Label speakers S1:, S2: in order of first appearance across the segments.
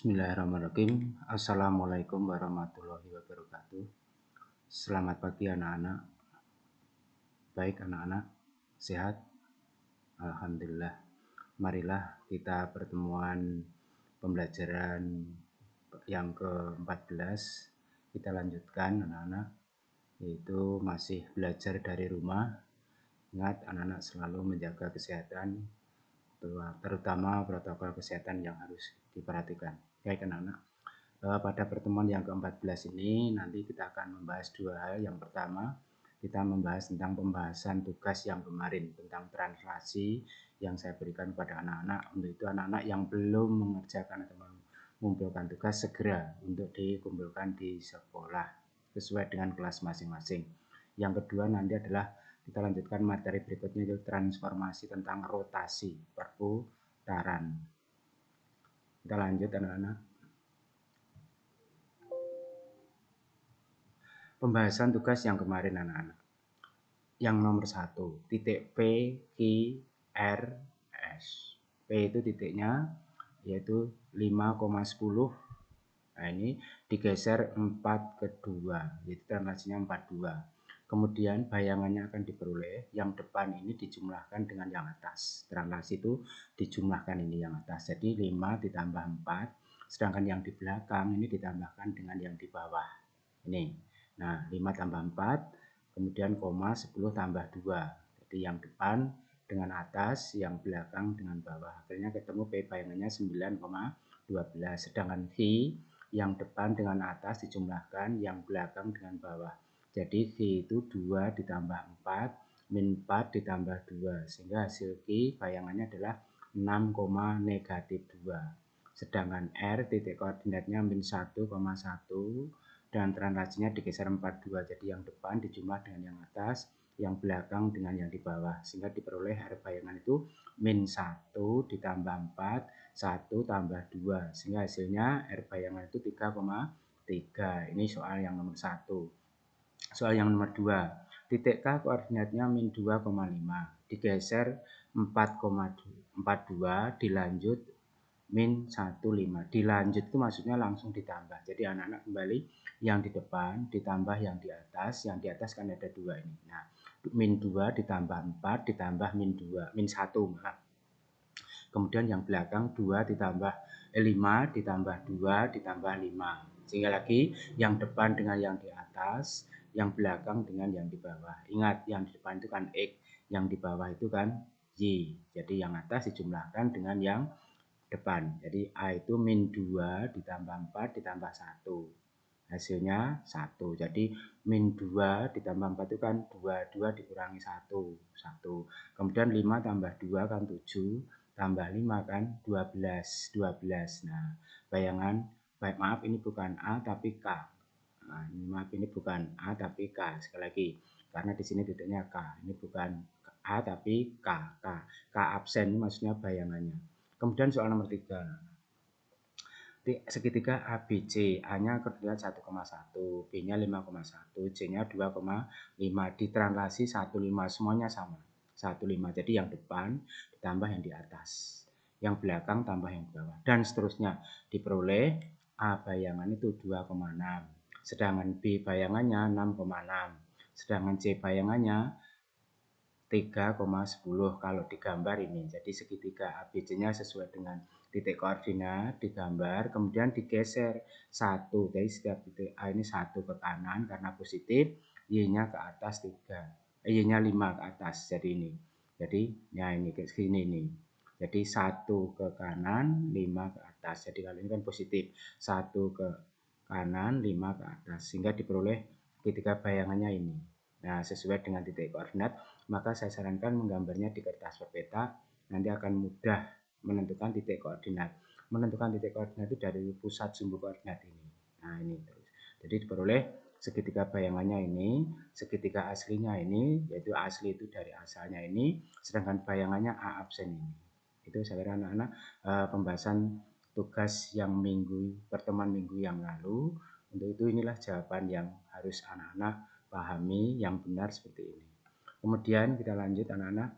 S1: Bismillahirrahmanirrahim. Assalamualaikum warahmatullahi wabarakatuh. Selamat pagi anak-anak. Baik anak-anak, sehat? Alhamdulillah. Marilah kita pertemuan pembelajaran yang ke-14 kita lanjutkan anak-anak, yaitu masih belajar dari rumah. Ingat anak-anak selalu menjaga kesehatan, terutama protokol kesehatan yang harus diperhatikan. Baik anak-anak, pada pertemuan yang ke-14 ini nanti kita akan membahas dua hal. Yang pertama, kita membahas tentang pembahasan tugas yang kemarin tentang translasi yang saya berikan kepada anak-anak. Untuk itu anak-anak yang belum mengerjakan atau mengumpulkan tugas segera untuk dikumpulkan di sekolah sesuai dengan kelas masing-masing. Yang kedua nanti adalah kita lanjutkan materi berikutnya, yaitu transformasi tentang rotasi perputaran. Kita lanjut anak-anak. Pembahasan tugas yang kemarin anak-anak. Yang nomor 1, titik P, Q, R, S. P itu titiknya yaitu 5,10. Nah ini digeser 4 ke 2, yaitu translasinya 42. Kemudian bayangannya akan diperoleh, yang depan ini dijumlahkan dengan yang atas. Translasi itu dijumlahkan ini yang atas. Jadi 5 ditambah 4, sedangkan yang di belakang ini ditambahkan dengan yang di bawah. Ini. Nah, 5 tambah 4, kemudian koma 10 tambah 2. Jadi yang depan dengan atas, yang belakang dengan bawah. Akhirnya ketemu P bayangannya 9,12. Sedangkan Q yang depan dengan atas dijumlahkan, yang belakang dengan bawah. Jadi Q itu 2 ditambah 4, min 4 ditambah 2. Sehingga hasil Q bayangannya adalah 6,-2. Sedangkan R titik koordinatnya min 1,1. Dan translasinya digeser 42, jadi yang depan dijumlah dengan yang atas, yang belakang dengan yang di bawah, sehingga diperoleh R bayangan itu min 1 ditambah 4, 1 tambah 2, sehingga hasilnya R bayangan itu 3,3. Ini soal yang nomor 1. Soal yang nomor 2, titik K koordinatnya min 2,5, digeser 4,42, dilanjut min 15. Dilanjut itu maksudnya langsung ditambah. Jadi anak-anak kembali yang di depan ditambah yang di atas kan ada 2 ini. Nah, min 2 ditambah 4 ditambah min 2, min 1. Kemudian yang belakang 2 ditambah 5 ditambah 2 ditambah 5. Sehingga lagi yang depan dengan yang di atas, yang belakang dengan yang di bawah. Ingat, yang di depan itu kan X, yang di bawah itu kan Y. Jadi yang atas dijumlahkan dengan yang depan. Jadi A itu min 2 ditambah 4 ditambah 1. Hasilnya 1. Jadi min 2 ditambah 4 itu kan 2 dikurangi 1. Kemudian 5 tambah 2 kan 7, tambah 5 kan 12. Nah, bayangan, maaf ini bukan A tapi K. Nah, maaf ini bukan A tapi K. Sekali lagi, karena di sini titiknya K. Ini bukan A tapi K. K absen ini maksudnya bayangannya. Kemudian soal nomor 3. Segitiga ABC, A-nya koordinat 1,1, B-nya 5,1, C-nya 2,5. Ditranslasi 15, semuanya sama. 15. Jadi yang depan ditambah yang di atas, yang belakang tambah yang di bawah, dan seterusnya. Diperoleh A bayangan itu 2,6, sedangkan B bayangannya 6,6, sedangkan C bayangannya 3,10 kalau digambar ini. Jadi segitiga ABC-nya sesuai dengan titik koordinat digambar, kemudian digeser 1. Jadi setiap titik A ini 1 ke kanan karena positif, Y-nya ke atas 3. Y-nya 5 ke atas. Jadi ini. Jadi ya ini ke sini nih. Jadi 1 ke kanan, 5 ke atas. Jadi kalau ini kan positif. 1 ke kanan, 5 ke atas. Sehingga diperoleh ketika bayangannya ini. Nah, sesuai dengan titik koordinat, maka saya sarankan menggambarnya di kertas peta, nanti akan mudah menentukan titik koordinat. Menentukan titik koordinat itu dari pusat sumbu koordinat ini. Nah, ini terus. Jadi diperoleh segitiga bayangannya ini, segitiga aslinya ini, yaitu asli itu dari asalnya ini, sedangkan bayangannya A absen ini. Itu saya kira anak-anak pembahasan tugas yang pertemuan minggu yang lalu. Untuk itu inilah jawaban yang harus anak-anak pahami yang benar seperti ini. Kemudian kita lanjut anak-anak.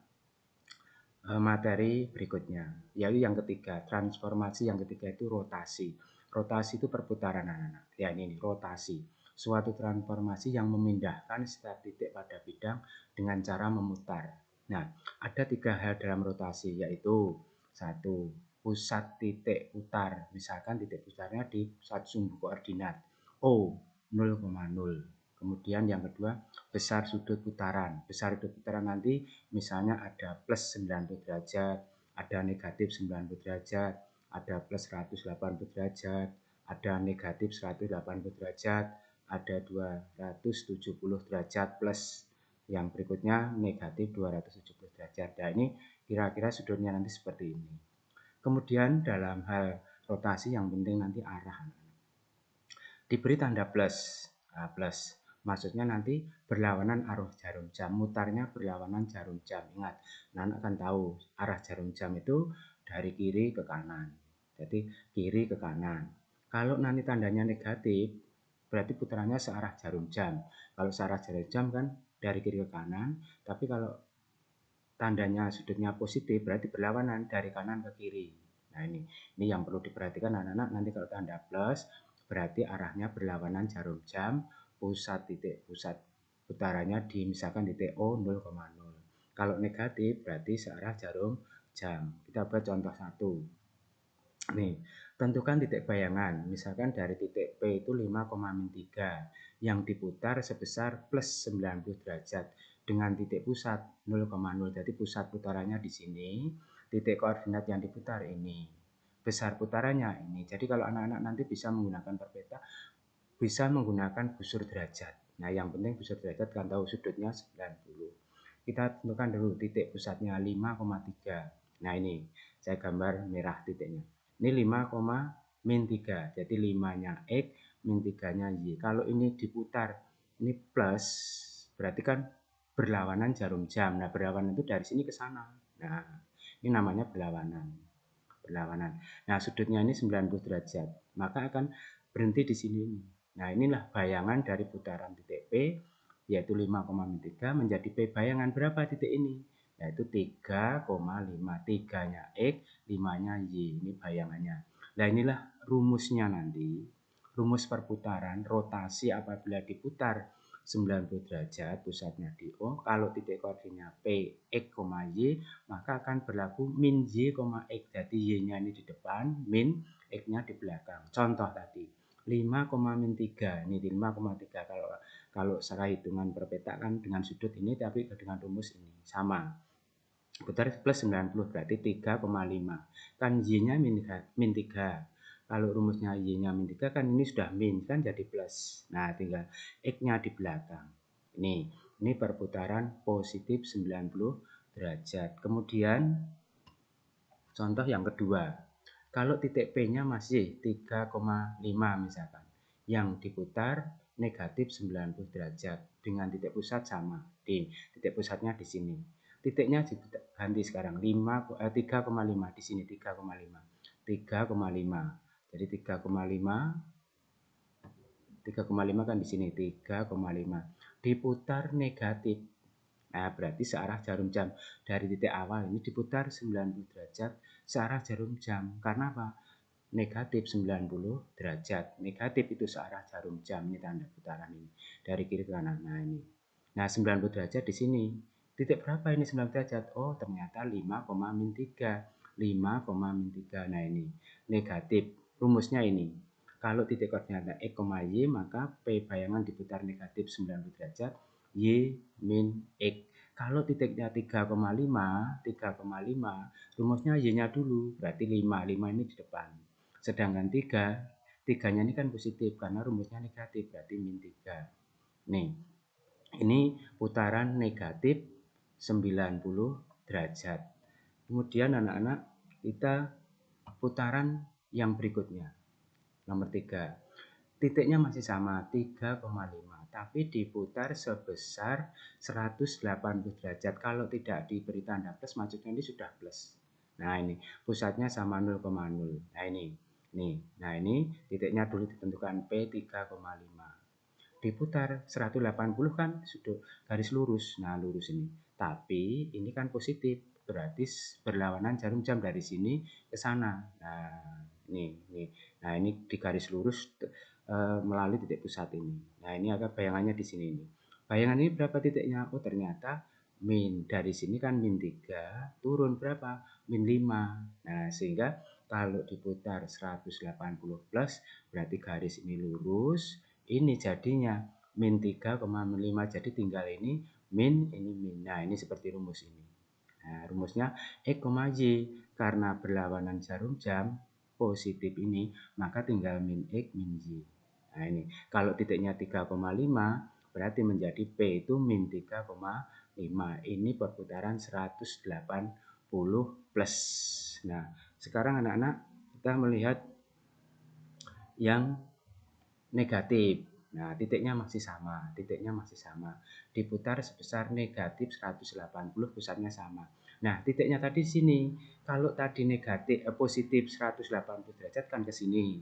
S1: materi berikutnya, yaitu yang ketiga, transformasi yang ketiga itu rotasi. Rotasi itu perputaran anak-anak. Ya ini rotasi. Suatu transformasi yang memindahkan setiap titik pada bidang dengan cara memutar. Nah, ada 3 hal dalam rotasi, yaitu satu, pusat titik putar. Misalkan titik putarnya di pusat sumbu koordinat O 0,0. Kemudian yang kedua, besar sudut putaran. Besar sudut putaran nanti misalnya ada plus 90 derajat, ada negatif 90 derajat, ada plus 180 derajat, ada negatif 180 derajat, ada 270 derajat plus yang berikutnya negatif 270 derajat. Nah, ini kira-kira sudutnya nanti seperti ini. Kemudian dalam hal rotasi yang penting nanti arah. Diberi tanda plus. Nah, plus maksudnya nanti berlawanan arah jarum jam, mutarnya berlawanan jarum jam. Ingat, Nana akan tahu arah jarum jam itu dari kiri ke kanan. Jadi kiri ke kanan. Kalau nanti tandanya negatif, berarti putarannya searah jarum jam. Kalau searah jarum jam kan dari kiri ke kanan, tapi kalau tandanya sudutnya positif berarti berlawanan dari kanan ke kiri. Nah, ini yang perlu diperhatikan anak-anak. Nanti kalau tanda plus berarti arahnya berlawanan jarum jam, pusat putarannya di misalkan titik O 0,0. Kalau negatif berarti searah jarum jam. Kita buat contoh satu. Nih, tentukan titik bayangan. Misalkan dari titik P itu 5,3 yang diputar sebesar plus 90 derajat dengan titik pusat 0,0. Jadi pusat putarannya di sini, titik koordinat yang diputar ini. Besar putarannya ini. Jadi kalau anak-anak nanti bisa menggunakan peta, bisa menggunakan busur derajat. Nah, yang penting busur derajat kan tahu sudutnya 90. Kita tentukan dulu titik pusatnya 5,3. Nah, ini saya gambar merah titiknya. Ini 5,-3. Jadi 5-nya X, min 3-nya Y. Kalau ini diputar, ini plus, berarti kan berlawanan jarum jam. Nah, berlawanan itu dari sini ke sana. Nah, ini namanya berlawanan. Nah, sudutnya ini 90 derajat. Maka akan berhenti di sini. Nah, inilah bayangan dari putaran titik P, yaitu 5,3 menjadi P bayangan berapa titik ini? Yaitu 3,5. 3-nya X, 5-nya Y. Ini bayangannya. Nah, inilah rumusnya nanti. Rumus perputaran rotasi apabila diputar 90 derajat pusatnya di O. Kalau titik koordinat P, X, Y, maka akan berlaku min Y, X. Jadi Y-nya ini di depan, min X-nya di belakang. Contoh tadi, 5,-3. Ini 5,3. Kalau secara hitungan perpetakan dengan sudut ini, tapi dengan rumus ini sama. Putar plus 90 berarti 3,5. Kan Y-nya min 3. Kalau rumusnya Y-nya min 3 kan ini sudah min kan jadi plus. Nah, tinggal X-nya di belakang. Ini perputaran positif 90 derajat. Kemudian contoh yang kedua. Kalau titik P-nya masih 3,5 misalkan. Yang diputar negatif 90 derajat dengan titik pusat sama. Di titik pusatnya di sini. Titiknya ganti sekarang 3,5 di sini 3,5. 3,5. Jadi 3,5 kan di sini 3,5. Diputar negatif. Nah, berarti searah jarum jam dari titik awal ini diputar 90 derajat searah jarum jam. Karena apa? Negatif 90 derajat. Negatif itu searah jarum jam. Ini tanda putaran ini. Dari kiri ke kanan. Nah, ini. Nah, 90 derajat di sini. Titik berapa ini 90 derajat? Oh, ternyata 5,-3. 5,-3. Nah, ini. Negatif. Rumusnya ini. Kalau titik koordinatnya X, Y, maka P bayangan diputar negatif 90 derajat. Y min X. Kalau titiknya 3,5, rumusnya Y-nya dulu, berarti 5. 5 ini di depan. Sedangkan 3-nya ini kan positif, karena rumusnya negatif, berarti min 3. Nih, ini putaran negatif 90 derajat. Kemudian anak-anak, kita putaran yang berikutnya. Nomor 3. Titiknya masih sama, 3,5. Tapi diputar sebesar 180 derajat. Kalau tidak diberi tanda plus, maksudnya ini sudah plus. Nah, ini pusatnya sama 0,0. Nah, ini. Nah, ini titiknya dulu ditentukan P 3,5. Diputar 180 kan sudah garis lurus. Nah, lurus ini. Tapi ini kan positif. berarti berlawanan jarum jam dari sini ke sana. Nah, ini. Nah, ini di garis lurus melalui titik pusat ini. Nah, ini ada bayangannya di sini ini. Bayangan ini berapa titiknya? Oh, ternyata min dari sini kan min 3, turun berapa? Min 5. Nah, sehingga kalau diputar 180 plus berarti garis ini lurus, ini jadinya min 3,5, jadi tinggal ini min, ini min. Nah, ini seperti rumus ini. Nah, rumusnya X, Y, karena berlawanan jarum jam positif ini, maka tinggal min X, min Y. Nah, ini kalau titiknya 3,5 berarti menjadi P itu min 3,5. Ini perputaran 180 plus. Nah, sekarang anak-anak kita melihat yang negatif. Nah, titiknya masih sama. Diputar sebesar negatif 180, pusatnya sama. Nah, titiknya tadi di sini. Kalau tadi positif 180 derajat kan ke sini.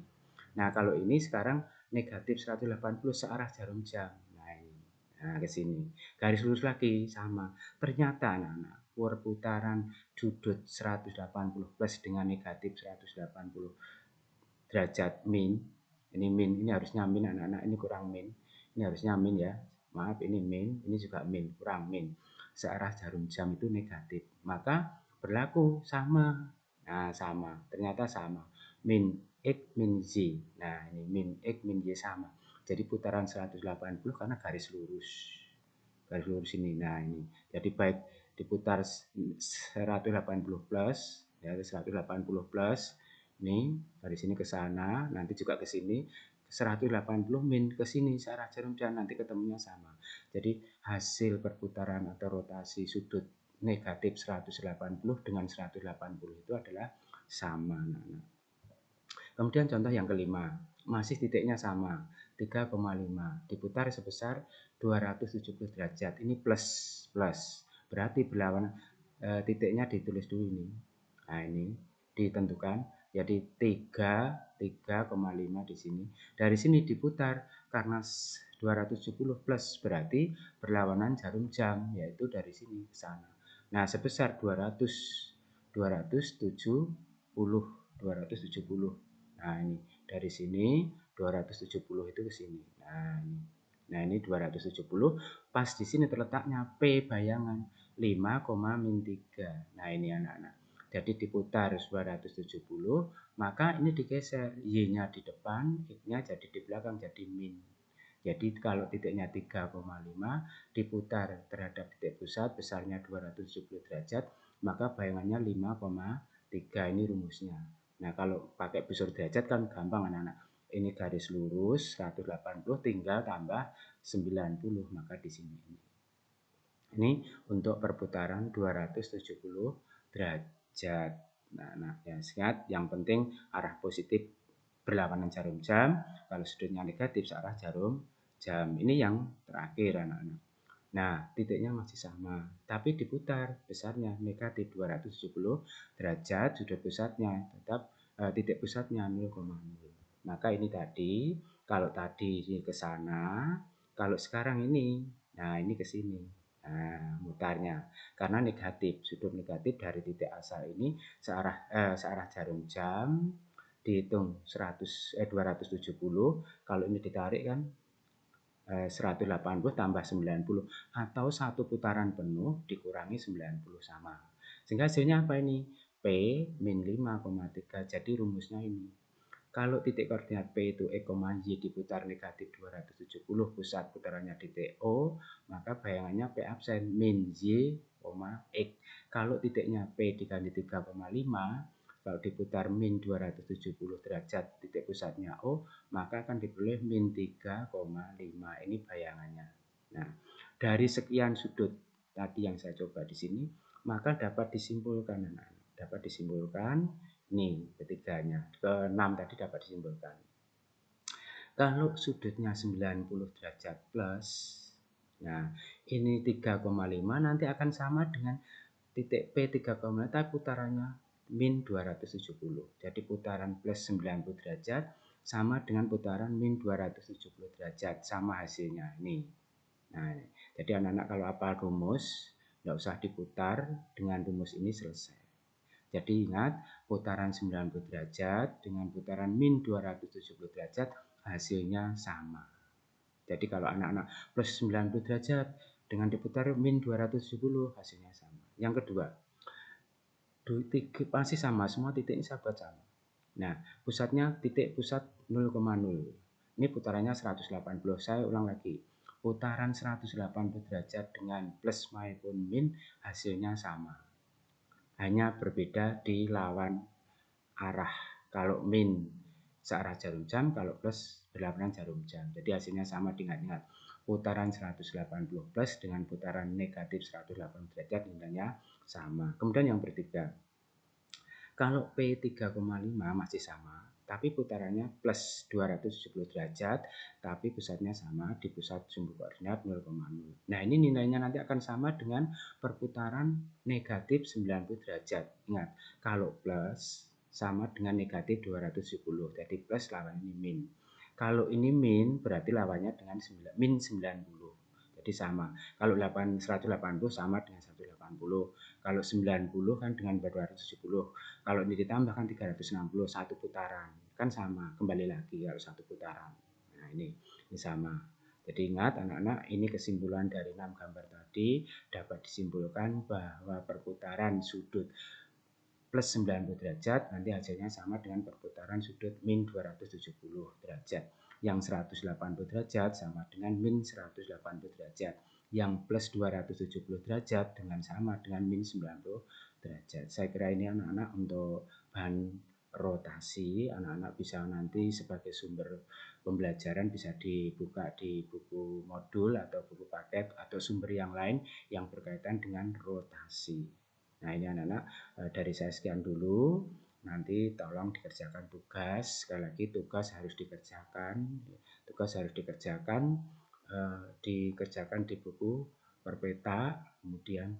S1: Nah, kalau ini sekarang negatif 180 searah jarum jam. Nah, ini. Nah, ke sini. Garis lurus lagi sama. Ternyata anak-anak, perputaran sudut 180 plus dengan negatif 180 derajat min, ini harusnya min anak-anak, ini kurang min, ini harusnya min ya, maaf ini min, ini juga min, kurang min, searah jarum jam itu negatif, maka berlaku sama. Nah, sama, ternyata sama, min X min Y. Nah, ini min X min Y sama, jadi putaran 180 karena garis lurus ini. Nah, ini jadi baik diputar 180 plus ya, 180 plus ini dari sini ke sana, nanti juga ke sini, 180 min ke sini searah jarum jam, nanti ketemunya sama. Jadi hasil perputaran atau rotasi sudut negatif 180 dengan 180 itu adalah sama. Kemudian contoh yang kelima, masih titiknya sama, 3,5, diputar sebesar 270 derajat. Ini plus. Berarti berlawanan titiknya ditulis dulu ini. Nah, ini ditentukan. Jadi 3,5 di sini. Dari sini diputar karena 270 plus berarti berlawanan jarum jam, yaitu dari sini ke sana. Nah, sebesar 270. Nah, ini dari sini 270 itu ke sini. Nah, ini 270 pas di sini terletaknya P bayangan 5,-3. Nah, ini anak-anak. Jadi diputar 270, maka ini digeser, Y-nya di depan, X-nya jadi di belakang, jadi min. Jadi kalau titiknya 3,5 diputar terhadap titik pusat besarnya 270 derajat, maka bayangannya 5,3. Ini rumusnya. Nah, kalau pakai busur derajat kan gampang anak-anak. Ini garis lurus 180 tinggal tambah 90, maka di sini. Ini untuk perputaran 270 derajat. Nah, ya, ingat yang penting arah positif berlawanan jarum jam, kalau sudutnya negatif searah jarum jam. Ini yang terakhir anak-anak. Nah, titiknya masih sama, tapi diputar besarnya negatif 270 derajat, sudut pusatnya tetap titik pusatnya 0,0. Maka ini tadi, kalau tadi ini ke sana, kalau sekarang ini, nah ini ke sini. Nah, mutarnya karena negatif, sudut negatif dari titik asal ini searah jarum jam, dihitung 270, kalau ini ditarik kan 180 tambah 90, atau satu putaran penuh dikurangi 90 sama. Sehingga hasilnya apa ini? P min 5,3. Jadi rumusnya ini. Kalau titik koordinat P itu X, Y diputar negatif 270, pusat putarannya titik O, maka bayangannya P absen min Y, X. Kalau titiknya P dikali 3,5, kalau diputar min 270 derajat titik pusatnya O, maka akan diperoleh min 3,5. Ini bayangannya. Nah, dari sekian sudut tadi yang saya coba di sini, maka dapat disimpulkan nih ketiganya, ke-6 tadi dapat disimpulkan. Kalau sudutnya 90 derajat plus, nah ini 3,5 nanti akan sama dengan titik P 3,5, tapi putarannya min 270. Jadi putaran plus 90 derajat sama dengan putaran min 270 derajat, sama hasilnya ini. Nah, jadi anak-anak kalau hafal rumus nggak usah diputar, dengan rumus ini selesai. Jadi ingat, putaran 90 derajat dengan putaran min 270 derajat hasilnya sama. Jadi kalau anak-anak plus 90 derajat dengan diputar min 270 hasilnya sama. Yang kedua, titik masih sama, semua titik ini saya buat sama. Nah, pusatnya titik pusat 0,0. Ini putarannya 180. Saya ulang lagi. Putaran 180 derajat dengan plus maupun min hasilnya sama. Hanya berbeda di lawan arah. Kalau min searah jarum jam, kalau plus berlawanan jarum jam. Jadi hasilnya sama, diingat-ingat. Putaran 180 plus dengan putaran negatif 180 derajat nilainya sama. Kemudian yang bertiga, kalau P 3,5 masih sama, tapi putarannya plus 270 derajat, tapi pusatnya sama di pusat sumber koordinat 0,0. Nah, ini nilainya nanti akan sama dengan perputaran negatif 90 derajat. Ingat, kalau plus sama dengan negatif 270, jadi plus lawan ini min. Kalau ini min, berarti lawannya dengan min 90. Jadi sama. Kalau 180 sama dengan 180. Kalau 90 kan dengan 270. Kalau ini ditambahkan 360, satu putaran. Kan sama, kembali lagi kalau satu putaran. Nah, ini sama. Jadi ingat anak-anak, ini kesimpulan dari 6 gambar tadi dapat disimpulkan bahwa perputaran sudut plus 90 derajat nanti hasilnya sama dengan perputaran sudut min 270 derajat. Yang 180 derajat sama dengan min 180 derajat. Yang plus 270 derajat dengan sama dengan min 90 derajat. Saya kira ini anak-anak untuk bahan rotasi, anak-anak bisa nanti sebagai sumber pembelajaran bisa dibuka di buku modul atau buku paket atau sumber yang lain yang berkaitan dengan rotasi. Nah, ini anak-anak dari saya sekian dulu. Nanti tolong dikerjakan tugas. Sekali lagi tugas harus dikerjakan. Tugas harus dikerjakan di buku per peta, kemudian